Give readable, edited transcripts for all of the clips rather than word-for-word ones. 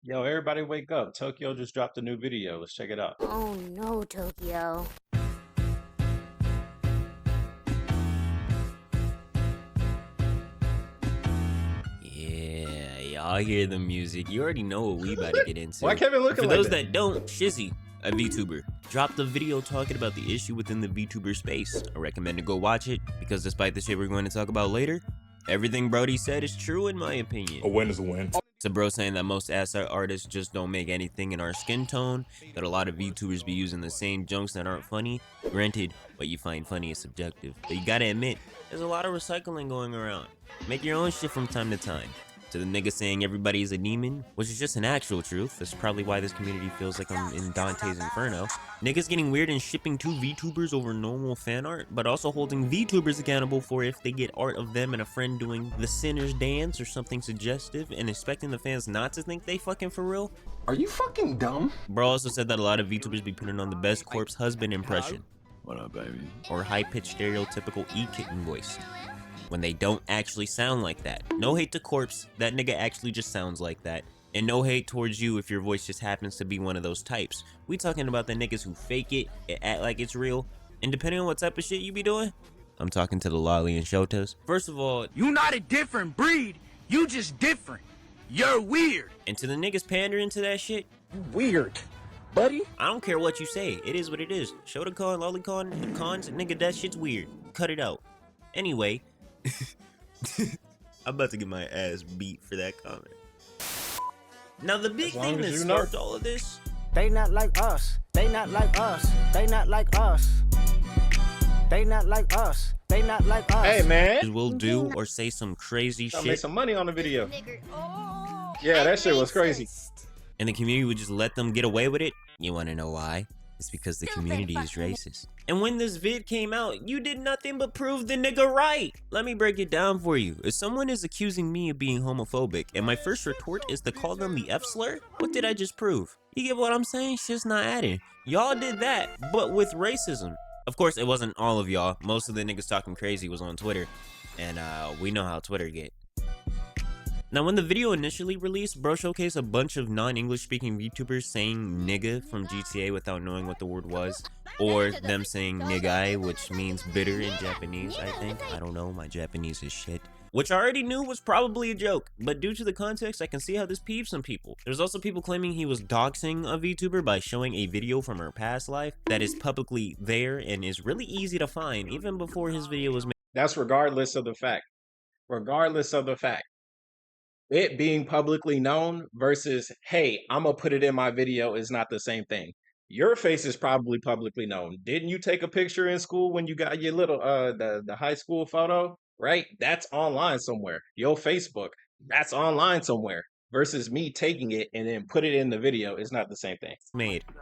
Yo, everybody wake up. Tokyo just dropped a new video. Let's check it out. Oh no, Tokyo. Yeah, y'all hear the music. You already know what we about to get into. Why Kevin looking For like those that? that don't, Shizzy, a VTuber, dropped a video talking about the issue within the VTuber space. I recommend to go watch it, because despite the shit we're going to talk about later, everything Brody said is true in my opinion. A win is a win. It's a bro saying that most asset artists just don't make anything in our skin tone, that a lot of VTubers be using the same jokes that aren't funny. Granted, what you find funny is subjective, but you gotta admit, there's a lot of recycling going around. Make your own shit from time to time. To the nigga saying everybody is a demon, which is just an actual truth. That's probably why this community feels like I'm in Dante's Inferno. Niggas getting weird and shipping two VTubers over normal fan art, but also holding VTubers accountable for if they get art of them and a friend doing the sinner's dance or something suggestive, and expecting the fans not to think they fucking for real. Are you fucking dumb? Bro also said that a lot of VTubers be putting on the best corpse husband impression. What up, baby? Or high-pitched stereotypical E-kitten voice, when they don't actually sound like that. No hate to Corpse, that nigga actually just sounds like that. And no hate towards you if your voice just happens to be one of those types. We talking about the niggas who fake it and act like it's real. And depending on what type of shit you be doing, I'm talking to the Lolly and Shotas. First of all, you not a different breed, you just different. You're weird. And to the niggas pandering to that shit, You weird, buddy. I don't care what you say. It is what it is. ShotaCon, LollyCon, and cons, nigga, that shit's weird. Cut it out. Anyway, I'm about to get my ass beat for that comment. Now the big thing that sparked all of this, They not like us. They not like us. They not like us. They not like us. They not like us. Hey man, will do or say some crazy shit. Make some money on the video. Yeah, that shit was crazy. And the community would just let them get away with it. You want to know why? It's because the community is racist. And when this vid came out, you did nothing but prove the nigga right. Let me break it down for you. If someone is accusing me of being homophobic, and my first retort is to call them the F slur, what did I just prove? You get what I'm saying? Shit's not adding. Y'all did that, but with racism. Of course, it wasn't all of y'all. Most of the niggas talking crazy was on Twitter, and we know how Twitter get. Now, when the video initially released, bro showcased a bunch of non-English speaking VTubers saying nigga from GTA without knowing what the word was, or them saying niggai, which means bitter in Japanese, I think. I don't know, my Japanese is shit. Which I already knew was probably a joke, but due to the context, I can see how this peeves some people. There's also people claiming he was doxing a VTuber by showing a video from her past life that is publicly there and is really easy to find, even before his video was made. That's regardless of the fact. Regardless of the fact. It being publicly known versus, hey, I'm gonna put it in my video is not the same thing. Your face is probably publicly known. Didn't you take a picture in school when you got your little the high school photo? Right? That's online somewhere. Your Facebook, that's online somewhere. Versus me taking it and then put it in the video is not the same thing.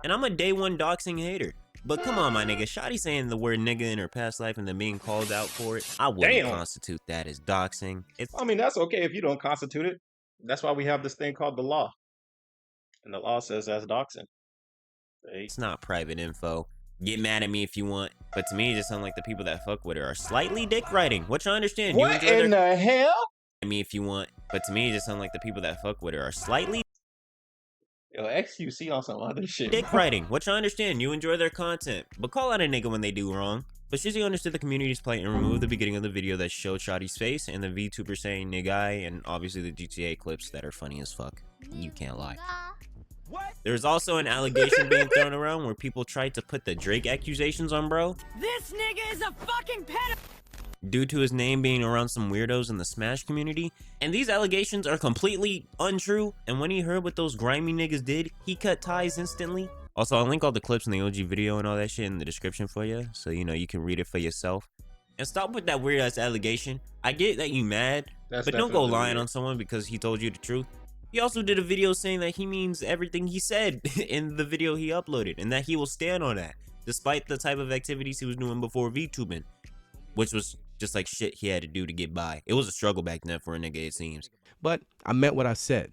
And I'm a day one doxing hater. But come on, my nigga. Shawty saying the word nigga in her past life and then being called out for it, I wouldn't constitute that as doxing. I mean, that's okay if you don't constitute it. That's why we have this thing called the law. And the law says that's doxing. It's not private info. Get mad at me if you want. But to me, it just sounds like the people that fuck with her are slightly dick riding, which I understand. What in the hell? Me if you want. But to me, it just sounds like the people that fuck with her are slightly Yo, XQC on some other shit. dick writing, which I understand. You enjoy their content, but call out a nigga when they do wrong. But Shizzy understood the community's plight and removed the beginning of the video that showed Shawty's face and the VTuber saying niggai, and obviously the GTA clips that are funny as fuck. You can't lie. There's also an allegation being thrown around where people tried to put the Drake accusations on bro. This nigga is a fucking pedophile! Due to his name being around some weirdos in the Smash community, and these allegations are completely untrue, and when he heard what those grimy niggas did, he cut ties instantly. Also, I'll link all the clips in the OG video and all that shit in the description for you, so you know you can read it for yourself. And stop with that weird ass allegation. I get that you mad, but don't go lying on someone because he told you the truth. He also did a video saying that he means everything he said in the video he uploaded, and that he will stand on that, despite the type of activities he was doing before VTubing, which was just like shit he had to do to get by. It was a struggle back then for a nigga, it seems. But I meant what I said.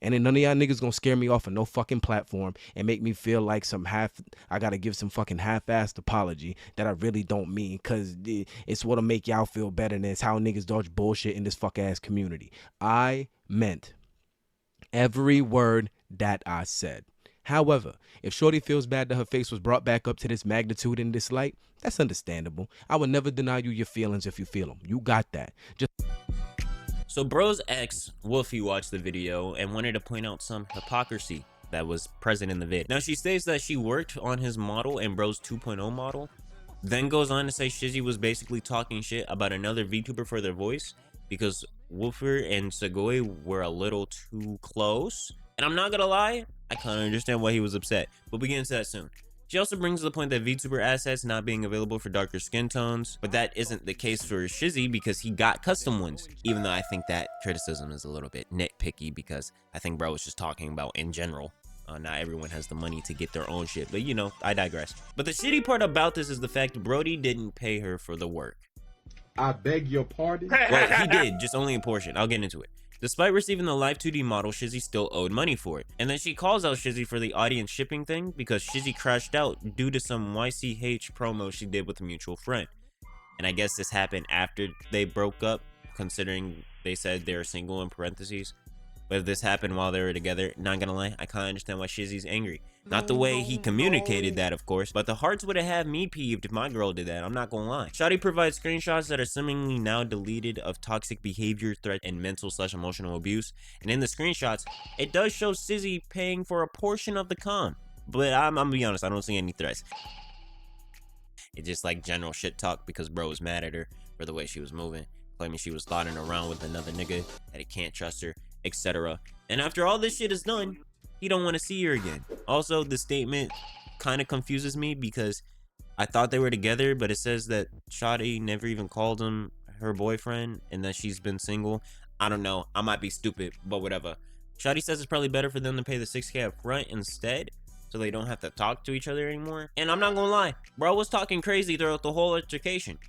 And then none of y'all niggas gonna scare me off of no fucking platform and make me feel like I gotta give some fucking half-assed apology that I really don't mean, cause it's what'll make y'all feel better, and it's how niggas dodge bullshit in this fuck ass community. I meant every word that I said. However, if Shorty feels bad that her face was brought back up to this magnitude and this light, that's understandable. I would never deny you your feelings if you feel them. You got that. So bro's ex, Wolfy, watched the video and wanted to point out some hypocrisy that was present in the vid. Now she states that she worked on his model and bro's 2.0 model, then goes on to say Shizzy was basically talking shit about another VTuber for their voice because Wolfy and Segoy were a little too close. And I'm not gonna lie, I kind of understand why he was upset, but we'll get into that soon. She also brings the point that VTuber assets not being available for darker skin tones, but that isn't the case for Shizzy because he got custom ones, even though I think that criticism is a little bit nitpicky because I think bro was just talking about in general. Not everyone has the money to get their own shit, but you know, I digress. But the shitty part about this is the fact Brody didn't pay her for the work. I beg your pardon? Well, he did, just only a portion. I'll get into it. Despite receiving the live 2D model, Shizzy still owed money for it. And then she calls out Shizzy for the audience shipping thing because Shizzy crashed out due to some YCH promo she did with a mutual friend. And I guess this happened after they broke up, considering they said they were single in parentheses. But if this happened while they were together, not gonna lie, I kinda understand why Shizzy's angry. Not the way he communicated that, of course, but the hearts would have had me peeved if my girl did that, I'm not gonna lie. Shawty provides screenshots that are seemingly now deleted of toxic behavior, threat, and mental/emotional abuse. And in the screenshots, it does show Shizzy paying for a portion of the con. But I'm gonna be honest, I don't see any threats. It's just like general shit talk because bro was mad at her for the way she was moving, claiming she was sliding around with another nigga, that he can't trust her, etc. And after all this shit is done, he don't want to see her again. Also, the statement kind of confuses me because I thought they were together, but it says that Shawty never even called him her boyfriend and that she's been single. I don't know, I might be stupid, but whatever. Shawty says it's probably better for them to pay the 6K up front instead, so they don't have to talk to each other anymore. And I'm not gonna lie, bro was talking crazy throughout the whole altercation.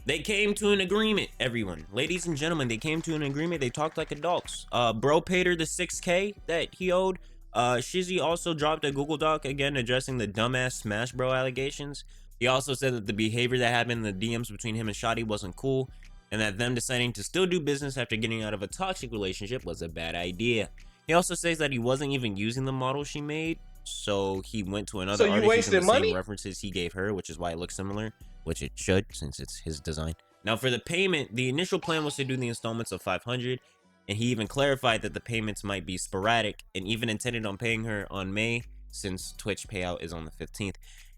They came to an agreement, everyone. Ladies and gentlemen, they came to an agreement. They talked like adults. Bro paid her the 6K that he owed. Shizzy also dropped a Google Doc again addressing the dumbass Smash Bro allegations. He also said that the behavior that happened in the DMs between him and Shawty wasn't cool, and that them deciding to still do business after getting out of a toxic relationship was a bad idea. He also says that he wasn't even using the model she made, so he went to another So you artist using wasted the money? same references he gave her, which is why it looks similar, which it should since it's his design. Now for the payment, the initial plan was to do the installments of 500, and he even clarified that the payments might be sporadic and even intended on paying her on May since Twitch payout is on the 15th,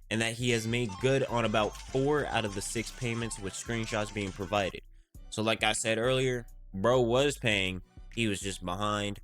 and that he has made good on about 4 out of the 6 payments with screenshots being provided. So like I said earlier, bro was paying, he was just behind.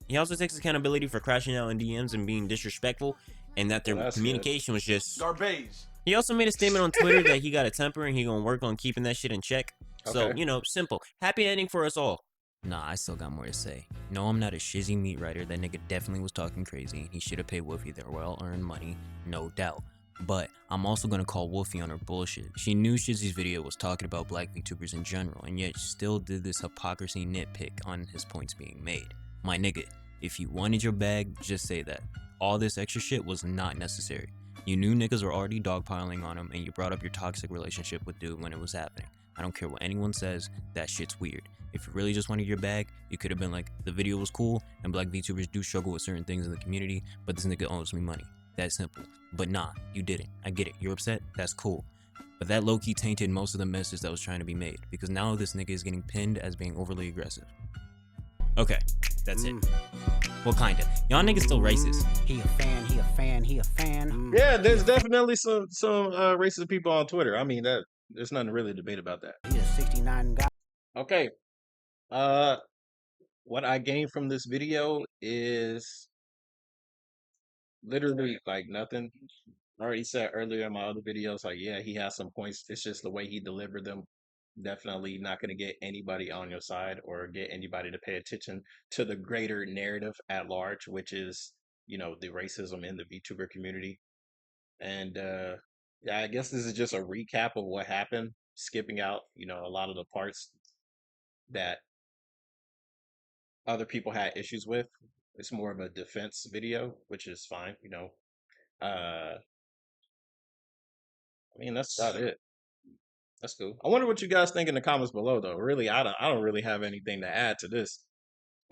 He also takes accountability for crashing out in DMs and being disrespectful, and that their communication was just Garbage. He also made a statement on Twitter that he got a temper and he gonna work on keeping that shit in check. So, Okay. you know, simple. Happy ending for us all. Nah, I still got more to say. No, I'm not a Shizzy meat writer. That nigga definitely was talking crazy. He should have paid Wolfy their well-earned money, no doubt. But I'm also gonna call Wolfy on her bullshit. She knew Shizzy's video was talking about black VTubers in general, and yet still did this hypocrisy nitpick on his points being made. My nigga, if you wanted your bag, just say that. All this extra shit was not necessary. You knew niggas were already dogpiling on him, and you brought up your toxic relationship with dude when it was happening. I don't care what anyone says, that shit's weird. If you really just wanted your bag, you could have been like, the video was cool, and black VTubers do struggle with certain things in the community, but this nigga owes me money. That's simple. But nah, you didn't. I get it. You're upset? That's cool. But that low-key tainted most of the message that was trying to be made, because now this nigga is getting pinned as being overly aggressive. Okay, that's it. Well, kinda. Y'all niggas still racist. He a fan, he a fan, he a fan. Yeah, there's definitely some racist people on Twitter. I mean, that there's nothing to really debate about that. He a 69 guy. Okay. What I gained from this video is literally like nothing. I already said earlier in my other videos, like, yeah, he has some points. It's just the way he delivered them. Definitely not going to get anybody on your side or get anybody to pay attention to the greater narrative at large, which is, you know, the racism in the VTuber community. And yeah, I guess this is just a recap of what happened, skipping out, you know, a lot of the parts that other people had issues with. It's more of a defense video, which is fine, you know. I mean, that's about it. That's cool. I wonder what you guys think in the comments below, though. Really, I don't really have anything to add to this.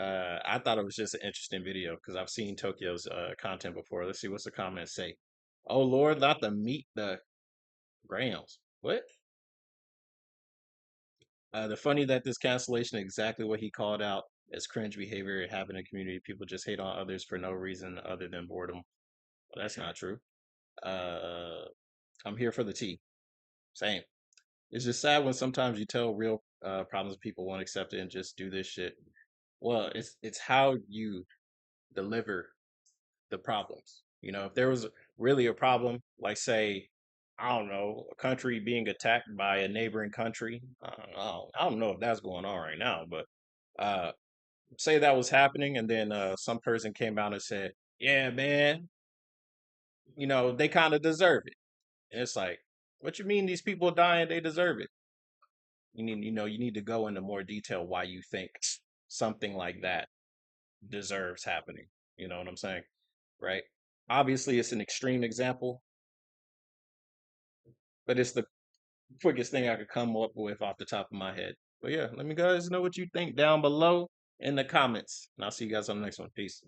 I thought it was just an interesting video because I've seen Tokyo's content before. Let's see what's the comments say. Oh Lord, not to meet the grams. What? The funny that this cancellation is exactly what he called out as cringe behavior happening in the community. People just hate on others for no reason other than boredom. Well, that's not true. Uh, I'm here for the tea. Same. It's just sad when sometimes you tell real problems people won't accept it and just do this shit. Well, it's how you deliver the problems. You know, if there was really a problem, like say, I don't know, a country being attacked by a neighboring country. I don't know if that's going on right now, but uh, say that was happening, and then some person came out and said, "Yeah, man, you know, they kind of deserve it." And it's like, what you mean these people dying? They deserve it. You need to go into more detail why you think something like that deserves happening. You know what I'm saying? Right? Obviously, it's an extreme example, but it's the quickest thing I could come up with off the top of my head. But yeah, let me guys know what you think down below in the comments. And I'll see you guys on the next one. Peace.